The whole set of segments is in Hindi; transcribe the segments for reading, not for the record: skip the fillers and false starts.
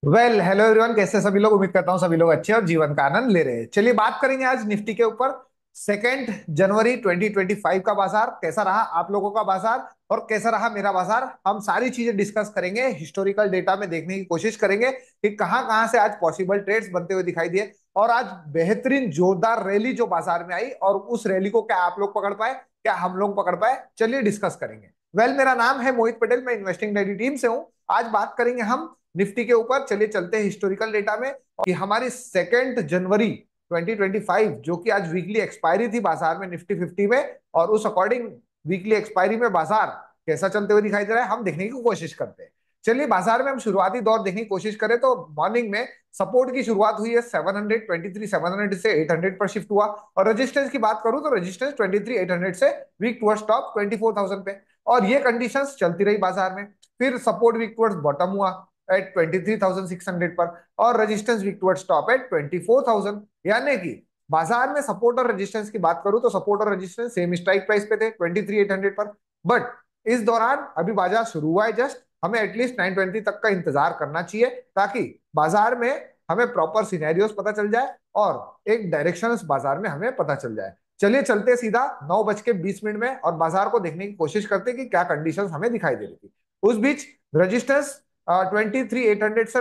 हेलो एवरीवन, कैसे सभी लोग। उम्मीद करता हूँ सभी लोग अच्छे और जीवन का आनंद ले रहे हैं। चलिए बात करेंगे आज निफ्टी के ऊपर। 2 जनवरी 2025 का बाजार कैसा रहा, आप लोगों का बाजार और कैसा रहा मेरा बाजार, हम सारी चीजें डिस्कस करेंगे। हिस्टोरिकल डेटा में देखने की कोशिश करेंगे कि कहां कहां से आज पॉसिबल ट्रेड्स बनते हुए दिखाई दिए और आज बेहतरीन जोरदार रैली जो बाजार में आई और उस रैली को क्या आप लोग पकड़ पाए, क्या हम लोग पकड़ पाए, चलिए डिस्कस करेंगे। मेरा नाम है मोहित पटेल, मैं इन्वेस्टिंग डेली टीम से हूं। आज बात करेंगे हम निफ्टी के ऊपर। चलिए चलते हैं हिस्टोरिकल डेटा में कि हमारी 2 जनवरी 2025 जो कि आज वीकली एक्सपायरी थी बाजार में निफ्टी 50 में, और उस अकॉर्डिंग वीकली एक्सपायरी में बाजार कैसा चलते हुए दिखाई दे रहा है हम देखने की कोशिश करते हैं। चलिए बाजार में हम शुरुआती दौर देखने की कोशिश करें तो मॉर्निंग में सपोर्ट की शुरुआत हुई है 723, 700 से 800 पर शिफ्ट हुआ। और रेजिस्टेंस की बात करूं तो रेजिस्टेंस 23,800 से वीक टुवर्ड्स टॉप 24,000 पे। और ये कंडीशंस चलती रही बाजार में। फिर सपोर्ट वीक टुवर्ड्स बॉटम हुआ एट 23,600 पर और resistance weak towards top at 24,000। यानी कि बाजार में सपोर्ट और रेजिस्टेंस की बात करूं तो सपोर्ट और रेजिस्टेंस सेम स्ट्राइक प्राइस पे थे 23,800 पर। बट इस दौरान अभी बाजार शुरू हुआ है जस्ट, हमें एटलीस्ट 920 तक का इंतजार करना चाहिए ताकि बाजार में हमें प्रॉपर सिनेरियोस पता चल जाए और एक डायरेक्शन बाजार में हमें पता चल जाए। चलिए चलते सीधा 9:20 में और बाजार को देखने की कोशिश करते कि क्या कंडीशंस हमें दिखाई दे रही थी। उस बीच रेजिस्टेंस 23,800 से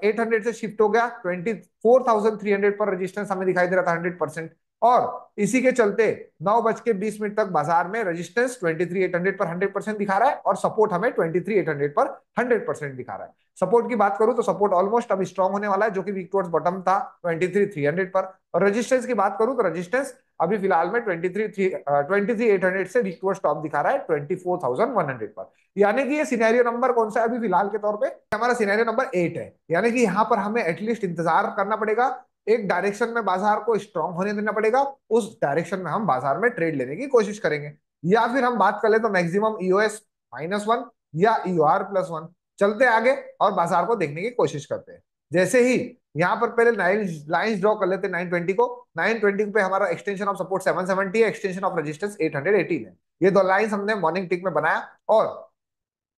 800 से शिफ्ट हो गया 24,300 पर। रेजिस्टेंस हमें दिखाई दे रहा था 100%। और इसी के चलते 9:20 तक बाजार में रेजिस्टेंस 23,800 पर 100% दिखा रहा है और सपोर्ट हमें 23,800 पर 100% दिखा रहा है। सपोर्ट की बात करूं तो सपोर्ट ऑलमोस्ट अब स्ट्रॉन्ग होने वाला है जो कि वीक टुवर्ड्स बॉटम था 23,300 पर। और रेजिस्टेंस की बात करूं तो रेजिस्टेंस अभी फिलहाल में 23,800 से वीक टुवर्ड्स टॉप दिखा रहा है 24,100 पर। यानी कि ये सिनेरियो नंबर कौन सा है अभी फिलहाल के तौर पे, हमारा सिनेरियो नंबर 8 है। यानी कि यहाँ पर हमें एटलीस्ट इंतजार करना पड़ेगा, एक डायरेक्शन में बाजार को स्ट्रांग होने देना पड़ेगा, उस डायरेक्शन में हम बाजार में ट्रेड लेने की कोशिश करेंगे। या फिर हम बात कर ले तो मैक्सिमम ईओएस -1 या ईओआर +1। चलते आगे और बाजार को देखने की कोशिश करते हैं। जैसे ही यहाँ पर पहले लाइंस ड्रॉ कर लेते हैं 920 को। 920 पे हमारा एक्सटेंशन ऑफ सपोर्ट 770 है, एक्सटेंशन ऑफ रेजिस्टेंस 818 है। ये दो लाइंस हमने मॉर्निंग टिक में बनाया और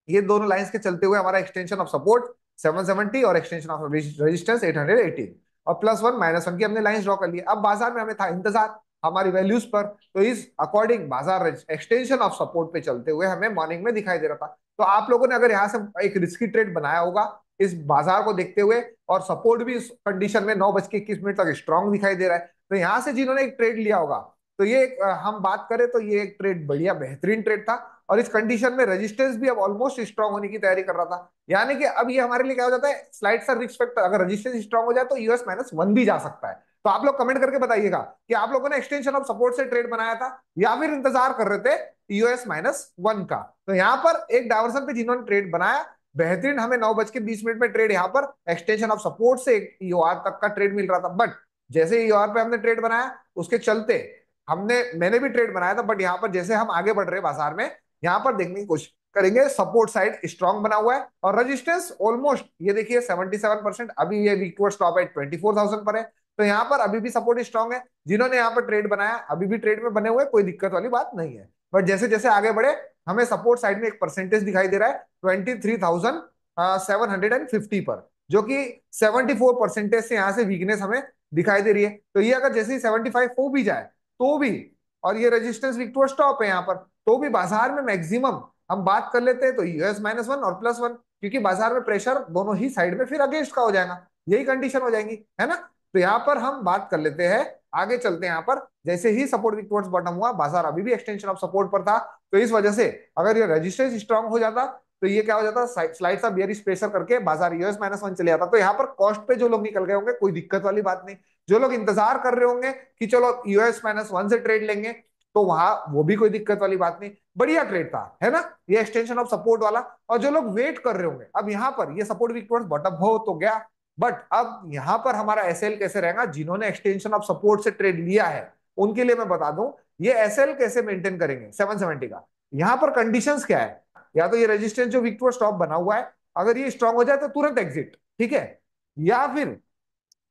ये दोनों लाइंस के चलते हुए हमारा एक्सटेंशन ऑफ सपोर्ट 770 और एक्सटेंशन ऑफ रेजिस्टेंस 818 और +1 -1 की हमने लाइंस ड्रॉ कर ली। अब बाजार में हमें था इंतजार हमारी वैल्यूज पर, तो इस अकॉर्डिंग बाजार एक्सटेंशन ऑफ सपोर्ट पे चलते हुए हमें मॉर्निंग में दिखाई दे रहा था। तो आप लोगों ने अगर यहाँ से एक रिस्की ट्रेड बनाया होगा इस बाजार को देखते हुए और सपोर्ट भी इस कंडीशन में 9:21 तक स्ट्रॉन्ग दिखाई दे रहा है, तो यहाँ से जिन्होंने एक ट्रेड लिया होगा तो ये हम बात करें तो ये एक ट्रेड बढ़िया बेहतरीन ट्रेड था। और इस कंडीशन में रेजिस्टेंस भी अब ऑलमोस्ट स्ट्रांग होने की तैयारी कर रहा था। यानी कि अब ये हमारे लिए क्या हो जाता है, स्लाइड सा रिस्क फैक्टर, अगर रेजिस्टेंस स्ट्रांग हो जाए तो यूएस -1 भी जा सकता है। तो आप लोग कमेंट करके बताइएगा कि आप लोगों ने एक्सटेंशन ऑफ सपोर्ट से ट्रेड बनाया था या फिर इंतजार कर रहे थे यूएस -1 का। तो यहाँ पर एक डायवर्सन पे जिन्होंने ट्रेड बनाया बेहतरीन, हमें 9:20 में ट्रेड यहाँ पर एक्सटेंशन ऑफ सपोर्ट से ईओआर तक का ट्रेड मिल रहा था। बट जैसे ईओआर पे हमने ट्रेड बनाया उसके चलते मैंने भी ट्रेड बनाया था। बट यहाँ पर जैसे हम आगे बढ़ रहे हैं बाजार में, यहाँ पर देखने की कोशिश करेंगे सपोर्ट साइड स्ट्रांग बना हुआ है और रेजिस्टेंस ऑलमोस्ट ये देखिए 77%। अभी ये वीक टुवर्ड्स टॉप एट 24,000 पर है। तो यहाँ पर अभी भी सपोर्ट स्ट्रांग है। जिन्होंने यहाँ पर ट्रेड बनाया अभी भी ट्रेड में बने हुए, कोई दिक्कत वाली बात नहीं है। बट जैसे जैसे आगे बढ़े हमें सपोर्ट साइड में एक परसेंटेज दिखाई दे रहा है 23,750 पर, जो कि 74% से यहाँ से वीकनेस हमें दिखाई दे रही है। तो ये अगर जैसे ही 75 हो भी जाए तो भी, और ये रेजिस्टेंस वीक टुवर्ड्स टॉप है यहाँ पर, तो भी बाजार में मैक्सिमम हम बात कर लेते हैं तो यूएस -1 और +1, क्योंकि बाजार में प्रेशर दोनों ही साइड में फिर अगेंस्ट का हो जाएगा, यही कंडीशन हो जाएंगी, है ना। तो यहाँ पर हम बात कर लेते हैं, आगे चलते हैं। यहाँ पर जैसे ही सपोर्ट वीक टुवर्ड्स बॉटम हुआ बाजार अभी भी एक्सटेंशन ऑफ सपोर्ट पर था। तो इस वजह से अगर ये रेजिस्टेंस स्ट्रांग हो जाता तो ये क्या हो जाता, स्लाइड सा बियरिश प्रेशर करके बाजार यूएस -1 चले जाता। तो यहाँ पर कॉस्ट पे जो लोग निकल गए होंगे कोई दिक्कत वाली बात नहीं। जो लोग इंतजार कर रहे होंगे कि चलो यूएस -1 से ट्रेड लेंगे तो वहां वो भी कोई दिक्कत वाली बात नहीं, बढ़िया ट्रेड था, है ना, ये एक्सटेंशन ऑफ सपोर्ट वाला। और जो लोग वेट कर रहे होंगे अब यहाँ पर ये सपोर्ट वीक टुवर्ड्स बॉटम हो तो गया, बट अब यहाँ पर हमारा एसएल कैसे रहेगा, जिन्होंने एक्सटेंशन ऑफ सपोर्ट से ट्रेड लिया है उनके लिए मैं बता दूं ये एसएल कैसे मेंटेन करेंगे 770 का। यहाँ पर कंडीशंस क्या है, या तो ये रेजिस्टेंस जो वीक टुवर्ड्स टॉप बना हुआ है अगर ये स्ट्रांग हो जाए तो तुरंत एग्जिट, ठीक है, या फिर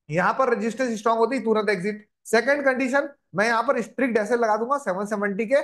यहां पर रेजिस्टेंस स्ट्रांग होती तुरंत एग्जिट। सेकंड कंडीशन मैं यहां पर स्ट्रिक्ट एसएल लगा दूंगा 770 के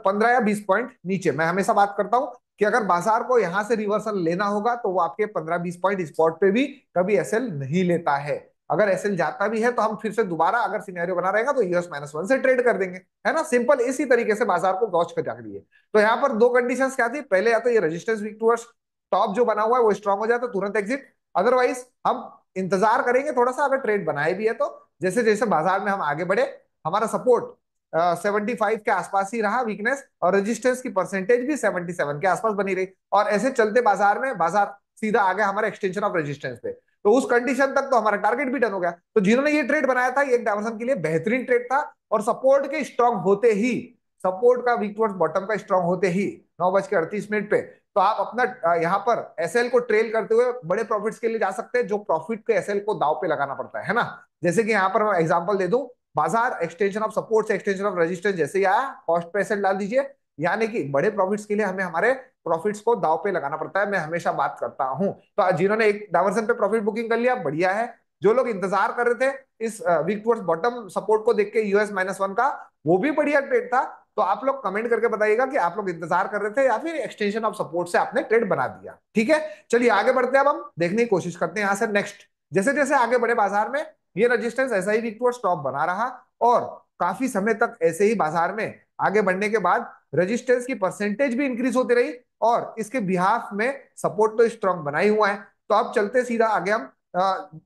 15 या 20 पॉइंट नीचे। मैं हमेशा बात करता हूं कि अगर बाजार को यहां से रिवर्सल लेना होगा तो वो आपके 15-20 पॉइंट स्पॉट पे भी कभी एसएल नहीं लेता है। अगर एसएल जाता भी है तो हम फिर से दोबारा अगर सिनेरियो बना रहेगा तो US-1 से ट्रेड कर देंगे, है ना। सिंपल इसी तरीके से बाजार को वॉच कर रही है। तो यहाँ पर दो कंडीशंस क्या थी, पहले या तो ये रेजिस्टेंस वीक टूवर्ड्स टॉप जो बना हुआ है वो स्ट्रांग हो जाए तो तुरंत एग्जिट, अदरवाइज हम इंतजार करेंगे थोड़ा सा, अगर ट्रेड बनाए भी है तो जैसे जैसे बाजार में हम आगे बढ़े हमारा सपोर्ट 75 के आसपास ही रहा वीकनेस, और रेजिस्टेंस की परसेंटेज भी 77 के आसपास बनी रही, और ऐसे चलते बाजार में बाजार सीधा आ गया हमारे एक्सटेंशन ऑफ रेजिस्टेंस पे। तो उस कंडीशन तक तो हमारा टारगेट भी डन हो गया। तो जिन्होंने ये ट्रेड बनाया था ये एक डायवर्सन के लिए बेहतरीन ट्रेड था, और सपोर्ट के स्ट्रांग होते ही, सपोर्ट का वीक टुवर्ड्स बॉटम का स्ट्रांग होते ही 9:38 पे तो आप अपना यहाँ पर एसएल को ट्रेल करते हुए बड़े प्रॉफिट्स के लिए जा सकते हैं, जो प्रॉफिट के एसएल को दाव पे लगाना पड़ता है ना। जैसे कि यहाँ पर मैं एग्जांपल दे दूं, बाजार एक्सटेंशन ऑफ सपोर्ट से एक्सटेंशन ऑफ रेजिस्टेंस जैसे ही आया कॉस्ट पे एसएल डाल दीजिए, यानी कि बड़े प्रॉफिट्स के लिए हमें हमारे प्रॉफिट्स को दाव पे लगाना पड़ता है, मैं हमेशा बात करता हूं। तो जिन्होंने एक डायवर्सन पे प्रॉफिट बुकिंग कर लिया बढ़िया है, जो लोग इंतजार कर रहे थे इस वीक टुवर्ड्स बॉटम सपोर्ट को देख के US-1 का, वो भी बढ़िया ट्रेड था। तो आप लोग कमेंट करके बताइएगा कि आप लोग इंतजार कर रहे थे या फिर एक्सटेंशन ऑफ सपोर्ट से आपने ट्रेड बना दिया। ठीक है, चलिए आगे बढ़ते हैं। अब हम देखने की कोशिश करते हैं यहां से नेक्स्ट, जैसे जैसे आगे बढ़े बाजार में ये रेजिस्टेंस ऐसा ही वीक टुवर्ड्स टॉप बना रहा, और काफी समय तक ऐसे ही बाजार में आगे बढ़ने के बाद रेजिस्टेंस की परसेंटेज भी इंक्रीज होती रही, और इसके बिहाफ में सपोर्ट तो स्ट्रांग बना ही हुआ है। तो अब चलते सीधा आगे हम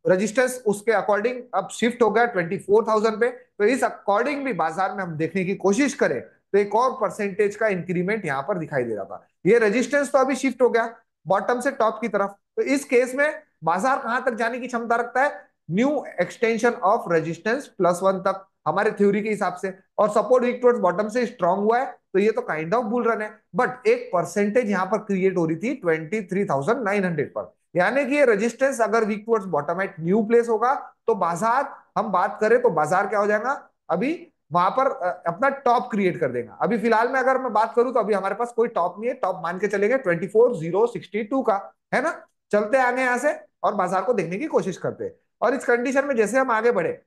रेजिस्टेंस उसके अकॉर्डिंग अब शिफ्ट हो गया 24,000 पे, तो इस अकॉर्डिंग भी बाजार में हम देखने की कोशिश करें तो एक और परसेंटेज का इंक्रीमेंट यहां पर दिखाई दे रहा था। ये रेजिस्टेंस तो अभी शिफ्ट हो गया बॉटम से टॉप की तरफ, तो इस केस में बाजार कहां तक जाने की क्षमता रखता है, न्यू एक्सटेंशन ऑफ रेजिस्टेंस +1 तक हमारे थ्योरी के हिसाब से, और सपोर्ट वीक टुवर्ड्स बॉटम से स्ट्रांग हुआ है तो ये तो काइंड ऑफ बुल रन है, बट एक परसेंटेज यहां पर क्रिएट हो रही थी 23,900 पर, यानी कि ये रेजिस्टेंस अगर weak towards bottom at new place होगा तो बाजार, हम बात करें तो बाजार क्या हो जाएगा अभी वहां पर अपना टॉप क्रिएट कर देगा। अभी फिलहाल में अगर मैं बात करूं तो अभी हमारे पास कोई टॉप नहीं है, टॉप मान के चलेंगे 24,062 का, है ना। चलते आगे यहां से और बाजार को देखने की कोशिश करते हैं, और इस कंडीशन में जैसे हम आगे बढ़े,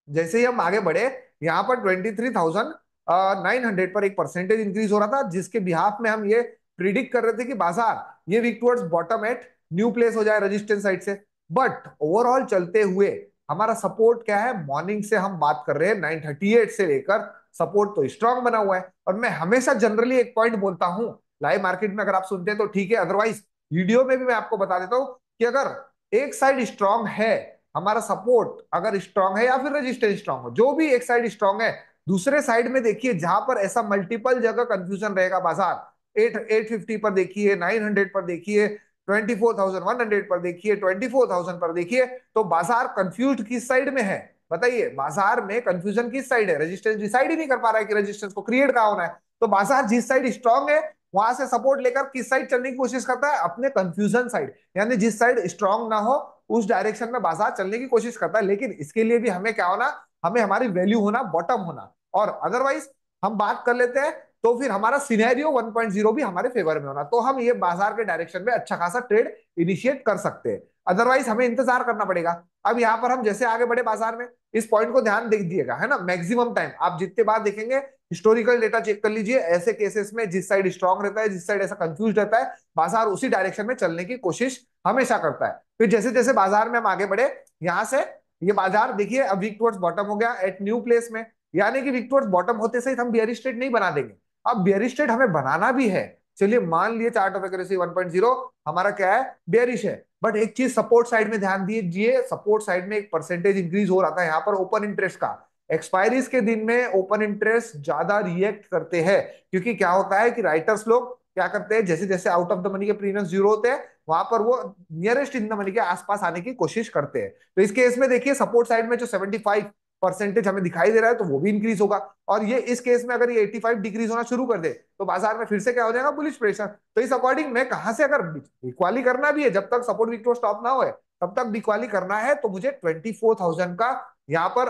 जैसे ही हम आगे बढ़े यहाँ पर 23,900 पर एक परसेंटेज इंक्रीज हो रहा था, जिसके बिहाफ में हम ये प्रिडिक्ट कर रहे थे कि बाजार ये week towards bottom at new place हो जाए रेजिस्टेंस साइड से। बट ओवरऑल चलते हुए हमारा सपोर्ट क्या है, मॉर्निंग से हम बात कर रहे हैं 938 से लेकर सपोर्ट तो स्ट्रांग बना हुआ है, और मैं हमेशा जनरली एक पॉइंट बोलता हूं, लाइव मार्केट में अगर आप सुनते हैं तो ठीक है, अदरवाइज वीडियो में भी मैं आपको बता देता हूं कि अगर एक साइड स्ट्रांग है, हमारा सपोर्ट अगर स्ट्रांग है या फिर रेजिस्टेंस स्ट्रांग हो, जो भी एक साइड स्ट्रांग है, दूसरे साइड में देखिए जहां पर ऐसा मल्टीपल जगह कंफ्यूजन रहेगा, बाजार 850 पर देखिए, 900 पर देखिए, 24,100 पर देखिए, 24,000 पर देखिए, तो बाजार कंफ्यूज किस साइड में है बताइए, बाजार में कंफ्यूजन किस साइड है, रेजिस्टेंस डिसाइड ही नहीं कर पा रहा है कि रेजिस्टेंस को क्रिएट कहां होना है। तो बाजार जिस साइड स्ट्रांग है वहां से सपोर्ट लेकर किस साइड चलने की कोशिश करता है, अपने कंफ्यूजन साइड, यानी जिस साइड स्ट्रांग ना हो उस डायरेक्शन में बाजार चलने की कोशिश करता है। लेकिन इसके लिए भी हमें क्या होना, हमें हमारी वैल्यू होना, बॉटम होना, और अदरवाइज हम बात कर लेते हैं तो फिर हमारा सिनेरियो 1.0 भी हमारे फेवर में होना, तो हम ये बाजार के डायरेक्शन में अच्छा खासा ट्रेड इनिशिएट कर सकते हैं, अदरवाइज हमें इंतजार करना पड़ेगा। अब यहाँ पर हम जैसे आगे बढ़े बाजार में, इस पॉइंट को ध्यान देख दिएगा, है ना, मैक्सिमम टाइम आप जितने बार देखेंगे हिस्टोरिकल डेटा चेक कर लीजिए, ऐसे केसेस में जिस साइड स्ट्रांग रहता है, जिस साइड ऐसा कंफ्यूज रहता है, बाजार उसी डायरेक्शन में चलने की कोशिश हमेशा करता है। फिर जैसे जैसे बाजार में हम आगे बढ़े, यहां से ये बाजार देखिए अब वीक टुवर्ड्स बॉटम हो गया एट न्यू प्लेस में, यानी कि वीक टुवर्ड्स बॉटम होते सही हम बियरिश ट्रेड नहीं बना देंगे, अब बियरिश ट्रेड हमें बनाना भी है। चलिए मान लिए चार्ट ऑफ एक्यूरेसी 1.0 हमारा क्या है, बेयरिश है, बट एक चीज सपोर्ट साइड में ध्यान दीजिए, सपोर्ट साइड में एक परसेंटेज इंक्रीज हो रहा था यहाँ पर ओपन इंटरेस्ट का, एक्सपायरीज के दिन में ओपन इंटरेस्ट ज्यादा रिएक्ट करते हैं, क्योंकि क्या होता है कि राइटर्स लोग क्या करते हैं, जैसे जैसे आउट ऑफ द मनी के प्रीमियम जीरो होते हैं वहां पर वो नियरेस्ट इन द मनी के आसपास आने की कोशिश करते हैं। तो इस केस में देखिए सपोर्ट साइड में जो 75% हमें दिखाई दे रहा है तो वो भी इंक्रीज होगा, और ये इस केस में अगर ये 85 डिक्रीज होना शुरू कर दे तो बाजार में फिर से क्या हो जाएगा, बुलिश प्रेशर। तो इस अकॉर्डिंग में कहां से अगर इक्वाली करना भी है, जब तक सपोर्ट विक्टोर स्टॉप ना हो तब तक इक्वाली करना है, तो मुझे 24,000 का यहाँ पर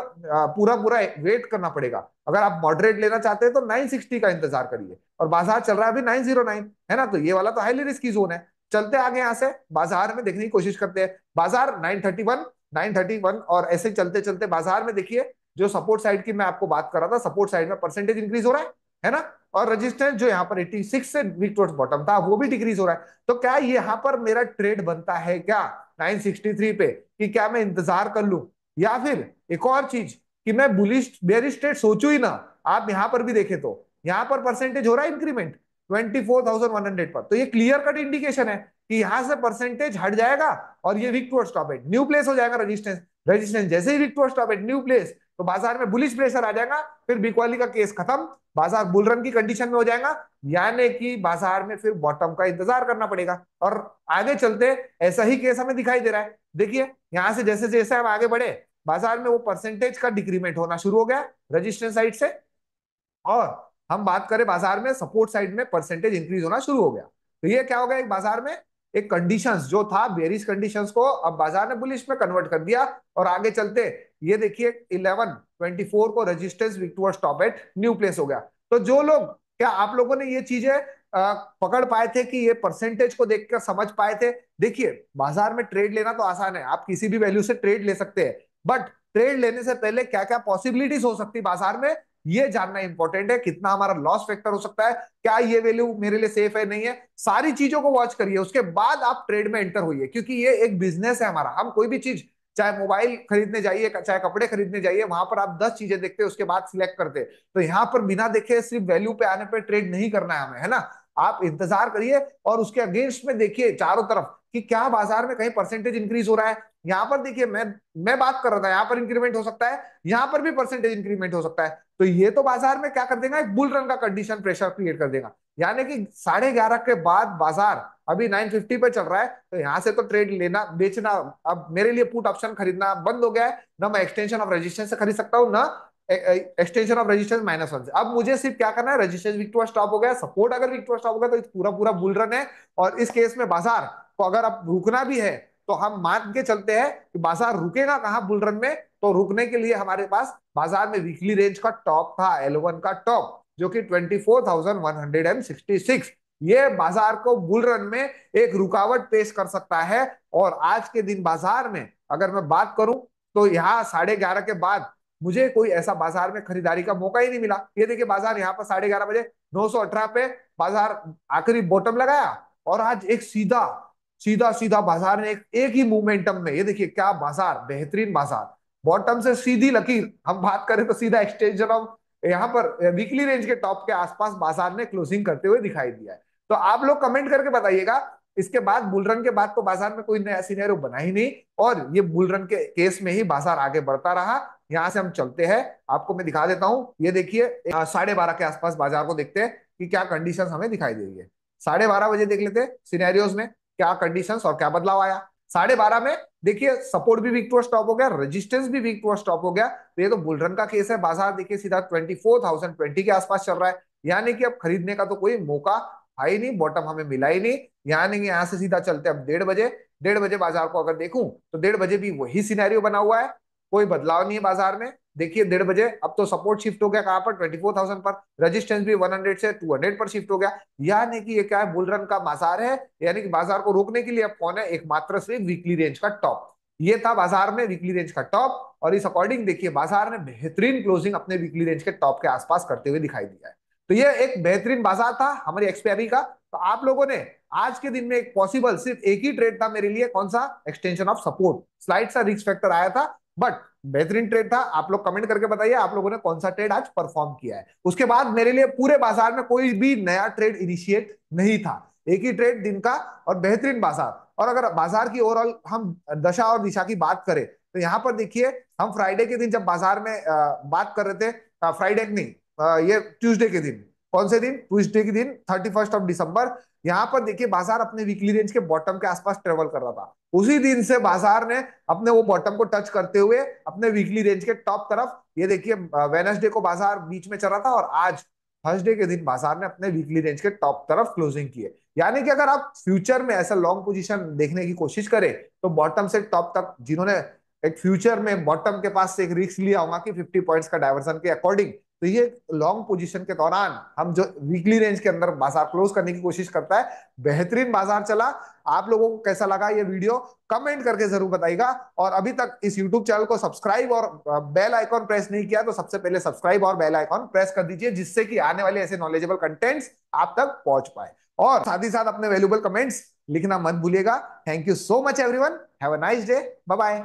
पूरा पूरा वेट करना पड़ेगा। अगर आप मॉडरेट लेना चाहते हैं तो 960 का इंतजार करिए, और बाजार चल रहा है अभी 909, है ना, तो ये वाला तो हाईली रिस्की जोन है। चलते आगे यहां से बाजार में देखने की कोशिश करते हैं, बाजार 931 और ऐसे चलते चलते बाजार में देखिए जो सपोर्ट साइड की मैं आपको बात कर रहा था, सपोर्ट साइड में परसेंटेज इंक्रीज हो रहा है, है ना। और रेजिस्टेंस जो यहाँ पर 86 से वीक टुवर्ड्स बॉटम था वो भी डिक्रीज हो रहा है। तो क्या यहाँ पर मेरा ट्रेड बनता है क्या 963 पे, कि क्या मैं इंतजार कर लूं, या फिर एक और चीज कि मैं बुलिश बेरिश ट्रेड सोचू ही ना। आप यहां पर भी देखें तो यहां पर परसेंटेज हो रहा है इंक्रीमेंट 24,100 पर, तो ये क्लियर कट इंडिकेशन है कि यहां से परसेंटेज हट जाएगा और ये week towards top at new place हो जाएगा। रेजिस्टेंस रेजिस्टेंस जैसे ही wick towards top at new place, तो बाजार में बुलिश प्रेशर आ जाएगा, फिर बिकवाली का केस खत्म, बाजार बुल रन की कंडीशन में हो जाएगा, यानी कि बाजार में फिर बॉटम का इंतजार करना पड़ेगा। और आगे चलते ऐसा ही केस हमें दिखाई दे रहा है। देखिए यहां से जैसे जैसे हम आगे बढ़े, बाजार में वो परसेंटेज का डिक्रीमेंट होना शुरू हो गया रजिस्टेंस साइड से, और हम बात करें बाजार में सपोर्ट साइड में परसेंटेज इंक्रीज होना शुरू हो गया। तो ये क्या हो गया, एक बाजार में एक कंडीशंस जो था बेरिश कंडीशंस को अब बाजार ने बुलिश में कन्वर्ट कर दिया। और आगे चलते ये देखिए 1124 को resistance weak towards top at new place हो गया। तो जो लोग, क्या आप लोगों ने ये चीजें पकड़ पाए थे कि ये परसेंटेज को देखकर समझ पाए थे? देखिए बाजार में ट्रेड लेना तो आसान है, आप किसी भी वैल्यू से ट्रेड ले सकते हैं, बट ट्रेड लेने से पहले क्या क्या पॉसिबिलिटीज हो सकती है बाजार में, ये जानना इंपॉर्टेंट है। कितना हमारा लॉस फैक्टर हो सकता है, क्या ये वैल्यू मेरे लिए सेफ है नहीं है, सारी चीजों को वॉच करिए, उसके बाद आप ट्रेड में एंटर होइए। क्योंकि ये एक बिजनेस है हमारा, हम कोई भी चीज, चाहे मोबाइल खरीदने जाइए चाहे कपड़े खरीदने जाइए, वहां पर आप 10 चीजें देखते हैं उसके बाद सिलेक्ट करते हैं। तो यहाँ पर बिना देखे सिर्फ वैल्यू पे आने पर ट्रेड नहीं करना है हमें, है ना। आप इंतजार करिए और उसके अगेंस्ट में देखिए चारों तरफ कि क्या बाजार में कहीं परसेंटेज इंक्रीज हो रहा है। यहाँ पर देखिए मैं बात कर रहा था, यहाँ पर इंक्रीमेंट हो सकता है, यहाँ पर भी परसेंटेज इंक्रीमेंट हो सकता है। तो ये तो बाजार में क्या कर देगा, एक बुल रन का कंडीशन प्रेशर क्रिएट कर देगा। यानी कि 11:30 के बाद बाजार अभी 950 पे चल रहा है, तो यहां से तो ट्रेड लेना बेचना अब मेरे लिए पुट ऑप्शन खरीदना बंद हो गया है। ना मैं एक्सटेंशन ऑफ रेजिस्टेंस से खरीद सकता हूँ, ना एक्सटेंशन ऑफ रेजिस्टेंस -1 से। अब मुझे सिर्फ क्या करना है, रेजिस्टेंस वीक टू स्टॉप हो गया, सपोर्ट अगर वीक टू स्टॉप हो गया तो पूरा पूरा बुल रन है। और इस केस में बाजार को अगर अब रुकना भी है तो हम मान के चलते हैं कि बाजार रुकेगा कहां बुल रन में। तो रुकने के लिए हमारे पास बाजार में वीकली रेंज का टॉप था L1 का टॉप, जो कि 24,166, ये बाजार को बुल रन में एक रुकावट पेश कर सकता है। और आज के दिन बाजार में अगर मैं बात करूं तो यहाँ 11:30 के बाद मुझे कोई ऐसा बाजार में खरीदारी का मौका ही नहीं मिला। ये देखिए बाजार यहाँ पर 11:30 बजे 918 पे बाजार आखिरी बॉटम लगाया, और आज एक सीधा सीधा सीधा बाजार ने एक ही मोमेंटम में, ये देखिए क्या बाजार, बेहतरीन बाजार, बॉटम से सीधी लकीर, हम बात करें तो सीधा एक्सटेंशन ऑफ यहाँ पर वीकली रेंज के टॉप के आसपास बाजार ने क्लोजिंग करते हुए दिखाई दिया है। तो आप लोग कमेंट करके बताइएगा, इसके बाद बुल रन के बाद तो बाजार में कोई नया सिनेरियो बना ही नहीं, और ये बुल रन के केस में ही बाजार आगे बढ़ता रहा। यहां से हम चलते हैं, आपको मैं दिखा देता हूं, ये देखिए 12:30 के आसपास बाजार को देखते हैं कि क्या कंडीशंस हमें दिखाई दे रही है। 12:30 बजे देख लेते हैं सिनेरियोज में क्या कंडीशंस और क्या बदलाव आया। 12:30 में देखिए सपोर्ट भी वीक टू स्टॉप हो गया, रेजिस्टेंस भी वीक टू स्टॉप हो गया। तो ये तो बुल रन का केस है, बाजार देखिए सीधा 24,020 के आसपास चल रहा है, यानी कि अब खरीदने का तो कोई मौका है ही नहीं, बॉटम हमें मिला ही नहीं। यानी कि यहाँ से सीधा चलते अब 1:30 बजे, 1:30 बजे बाजार को अगर देखूं तो 1:30 बजे भी वही सिनेरियो बना हुआ है, कोई बदलाव नहीं है बाजार में। देखिए 1:30 बजे अब तो सपोर्ट शिफ्ट हो गया कहां पर, 24,000 पर, रेजिस्टेंस भी 100 से 200 पर शिफ्ट हो गया। यानी कि ये क्या है, बुल रन का बाजार है, यानी कि बाजार को रोकने के लिए अब कौन है, एकमात्र सिर्फ वीकली रेंज का टॉप। ये था बाजार में वीकली रेंज का टॉप, और इस अकॉर्डिंग देखिए बाजार ने बेहतरीन क्लोजिंग अपने वीकली रेंज के टॉप के आसपास करते हुए दिखाई दिया है। तो ये एक बेहतरीन बाजार था हमारी एक्सपायरी का। तो आप लोगों ने आज के दिन में एक पॉसिबल सिर्फ एक ही ट्रेड था मेरे लिए, कौन सा, एक्सटेंशन ऑफ सपोर्ट, स्लाइड सा रिस्क फैक्टर आया था, बट बेहतरीन ट्रेड था। आप लोग कमेंट करके बताइए आप लोगों ने कौन सा ट्रेड आज परफॉर्म किया है। उसके बाद मेरे लिए पूरे बाजार में कोई भी नया ट्रेड इनिशिएट नहीं था, एक ही ट्रेड दिन का और बेहतरीन बाजार। और अगर बाजार की ओवरऑल हम दशा और दिशा की बात करें तो यहाँ पर देखिए हम फ्राइडे के दिन जब बाजार में बात कर रहे थे, फ्राइडे नहीं, ये ट्यूसडे के दिन, कौन से दिन, ट्यूसडे के दिन 31 दिसंबर, यहाँ पर देखिए बाजार अपने वीकली रेंज के बॉटम के आसपास ट्रेवल कर रहा था। उसी दिन से बाजार ने अपने वो बॉटम को टच करते हुए अपने वीकली रेंज के टॉप तरफ, ये देखिए वेनसडे को बाजार बीच में चल रहा था, और आज थर्सडे के दिन बाजार ने अपने वीकली रेंज के टॉप तरफ क्लोजिंग की है। यानी कि अगर आप फ्यूचर में ऐसा लॉन्ग पोजीशन देखने की कोशिश करें तो बॉटम से टॉप तक जिन्होंने एक फ्यूचर में बॉटम के पास से एक रिस्क लिया होगा कि 50 पॉइंट्स का डायवर्सन के अकॉर्डिंग, तो ये लॉन्ग पोजीशन के दौरान हम जो वीकली रेंज के अंदर बाजार क्लोज करने की कोशिश करता है, बेहतरीन बाजार चला। आप लोगों को कैसा लगा ये वीडियो कमेंट करके जरूर बताइएगा। और अभी तक इस यूट्यूब चैनल को सब्सक्राइब और बेल आइकॉन प्रेस नहीं किया तो सबसे पहले सब्सक्राइब और बेल आइकॉन प्रेस कर दीजिए, जिससे कि आने वाले ऐसे नॉलेजेबल कंटेंट्स आप तक पहुंच पाए। और साथ ही साथ अपने वैल्यूबल कमेंट्स लिखना मत भूलिएगा। Thank you so much everyone, have a nice day, bye bye.